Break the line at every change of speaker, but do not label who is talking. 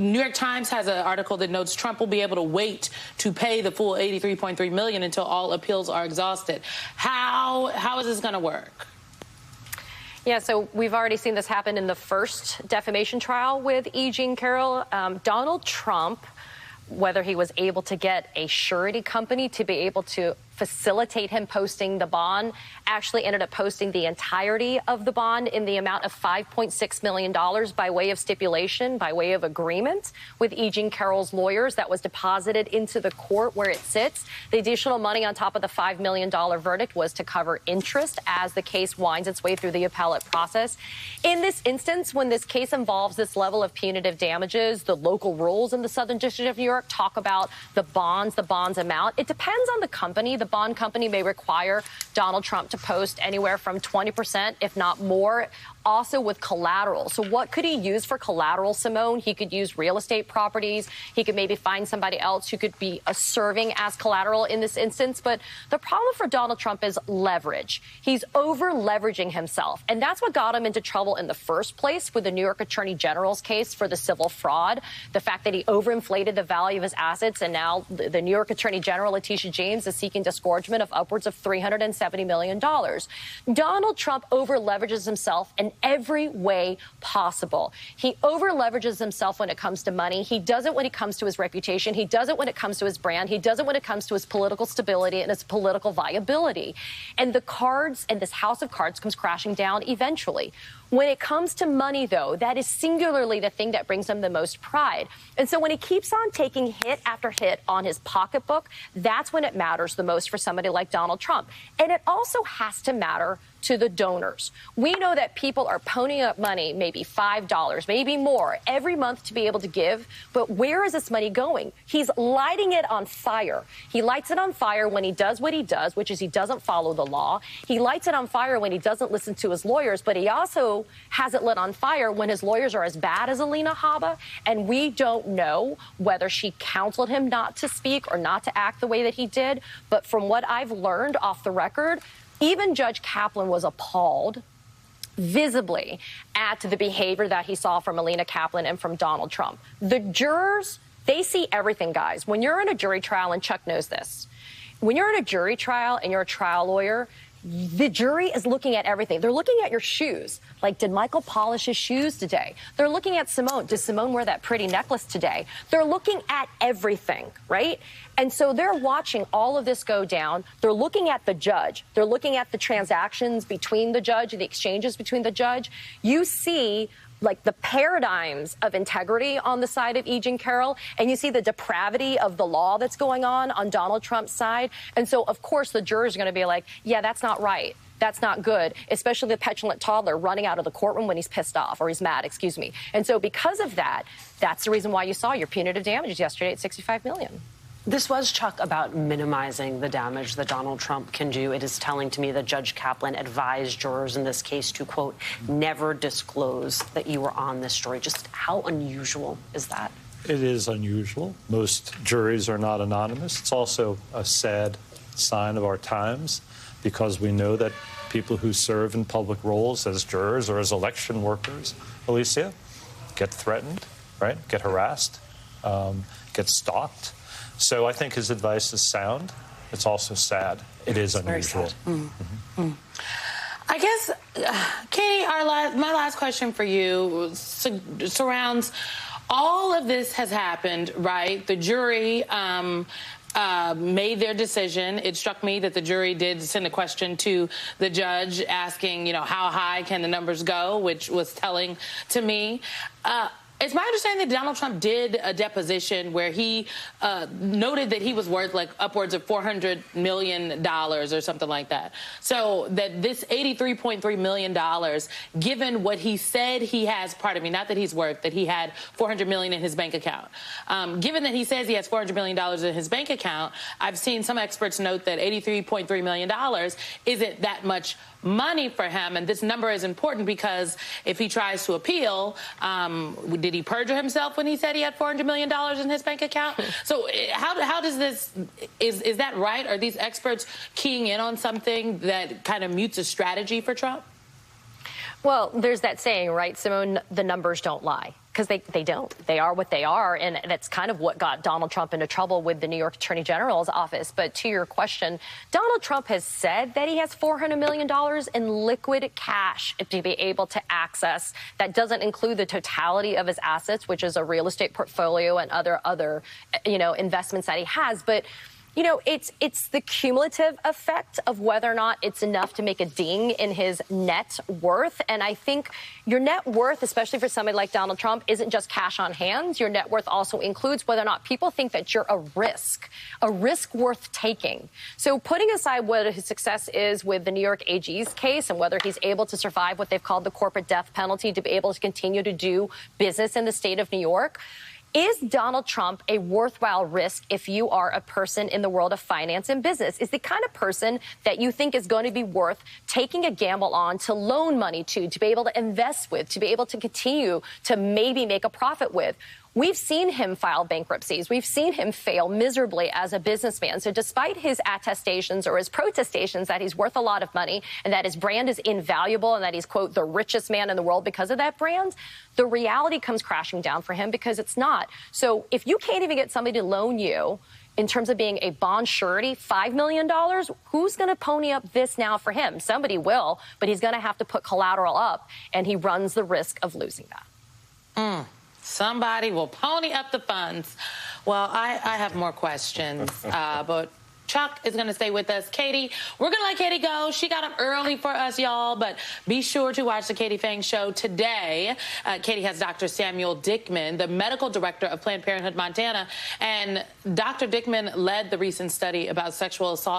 New York Times has an article that notes Trump will be able to wait to pay the full $83.3 million until all appeals are exhausted. How is this going to work?
Yeah, so we've already seen this happen in the first defamation trial with E. Jean Carroll. Donald Trump, whether he was able to get a surety company to be able to facilitate him posting the bond, actually ended up posting the entirety of the bond in the amount of $5.6 million by way of stipulation, by way of agreement with E. Jean Carroll's lawyers that was deposited into the court where it sits. The additional money on top of the $5 million verdict was to cover interest as the case winds its way through the appellate process. In this instance, when this case involves this level of punitive damages, the local rules in the Southern District of New York talk about the bonds amount. It depends on the company. The bond company may require Donald Trump to post anywhere from 20%, if not more, also with collateral. So what could he use for collateral, Simone? He could use real estate properties. He could maybe find somebody else who could be serving as collateral in this instance. But the problem for Donald Trump is leverage. He's over-leveraging himself. And that's what got him into trouble in the first place with the New York Attorney General's case for the civil fraud, the fact that he overinflated the value of his assets. And now the New York Attorney General, Letitia James, is seeking disgorgement of upwards of $370 million. Donald Trump over-leverages himself in every way possible. He over-leverages himself when it comes to money. He does it when it comes to his reputation. He does it when it comes to his brand. He does it when it comes to his political stability and his political viability. And the cards and this house of cards comes crashing down eventually. When it comes to money, though, that is singularly the thing that brings him the most pride. And so when he keeps on taking hit after hit on his pocketbook, that's when it matters the most for somebody like Donald Trump. And it also has to matter to the donors. We know that people are ponying up money, maybe $5, maybe more, every month to be able to give. But where is this money going? He's lighting it on fire. He lights it on fire when he does what he does, which is he doesn't follow the law. He lights it on fire when he doesn't listen to his lawyers, but he also has it lit on fire when his lawyers are as bad as Alina Habba. And we don't know whether she counseled him not to speak or not to act the way that he did. But from what I've learned off the record, even Judge Kaplan was appalled visibly at the behavior that he saw from Alina Kaplan and from Donald Trump. The jurors, they see everything, guys. When you're in a jury trial, and Chuck knows this, when you're in a jury trial and you're a trial lawyer, the jury is looking at everything. They're looking at your shoes. Like, did Michael polish his shoes today? They're looking at Simone. Does Simone wear that pretty necklace today? They're looking at everything, right? And so they're watching all of this go down. They're looking at the judge. They're looking at the transactions between the judge and the exchanges between the judge. You see like the paradigms of integrity on the side of E. Jean Carroll, and you see the depravity of the law that's going on Donald Trump's side. And so, of course, the jurors are going to be like, yeah, that's not right. That's not good, especially the petulant toddler running out of the courtroom when he's pissed off or he's mad, excuse me. And so because of that, that's the reason why you saw your punitive damages yesterday at $65 million.
This was, Chuck, about minimizing the damage that Donald Trump can do. It is telling to me that Judge Kaplan advised jurors in this case to, quote, never disclose that you were on this story. Just how unusual is that?
It is unusual. Most juries are not anonymous. It's also a sad sign of our times because we know that people who serve in public roles as jurors or as election workers, Alicia, get threatened, right? Get harassed, get stalked. So I think his advice is sound. It's also sad. It is unusual.
I guess, Katie, my last question for you surrounds all of this has happened, right? The jury made their decision. It struck me that the jury did send a question to the judge asking, you know, how high can the numbers go, which was telling to me. It's my understanding that Donald Trump did a deposition where he noted that he was worth like upwards of $400 million or something like that. So that this $83.3 million, given what he said he has, pardon me, not that he's worth, that he had $400 million in his bank account. Given that he says he has $400 million in his bank account, I've seen some experts note that $83.3 million isn't that much money for him, and this number is important because if he tries to appeal, did he perjure himself when he said he had $400 million in his bank account? So how does this, is that right? Are these experts keying in on something that kind of mutes a strategy for Trump?
Well, there's that saying, right, Simone, the numbers don't lie. Because they don't. They are what they are, and that's kind of what got Donald Trump into trouble with the New York Attorney General's office. But to your question, Donald Trump has said that he has $400 million in liquid cash to be able to access. That doesn't include the totality of his assets, which is a real estate portfolio and other investments that he has. But it's the cumulative effect of whether or not it's enough to make a ding in his net worth. And I think your net worth, especially for somebody like Donald Trump, isn't just cash on hand. Your net worth also includes whether or not people think that you're a risk worth taking. So putting aside what his success is with the New York AG's case and whether he's able to survive what they've called the corporate death penalty to be able to continue to do business in the state of New York, is Donald Trump a worthwhile risk if you are a person in the world of finance and business? Is the kind of person that you think is going to be worth taking a gamble on, to loan money to be able to invest with, to be able to continue to maybe make a profit with? We've seen him file bankruptcies. We've seen him fail miserably as a businessman. So despite his attestations or his protestations that he's worth a lot of money and that his brand is invaluable and that he's, quote, the richest man in the world because of that brand, the reality comes crashing down for him because it's not. So if you can't even get somebody to loan you, in terms of being a bond surety, $5 million, who's going to pony up this now for him? Somebody will, but he's going to have to put collateral up, and he runs the risk of losing that.
Somebody will pony up the funds. Well, I have more questions, but Chuck is going to stay with us. Katie, we're going to let Katie go. She got up early for us, y'all, but be sure to watch the Katie Fang Show today. Katie has Dr. Samuel Dickman, the medical director of Planned Parenthood Montana, and Dr. Dickman led the recent study about sexual assault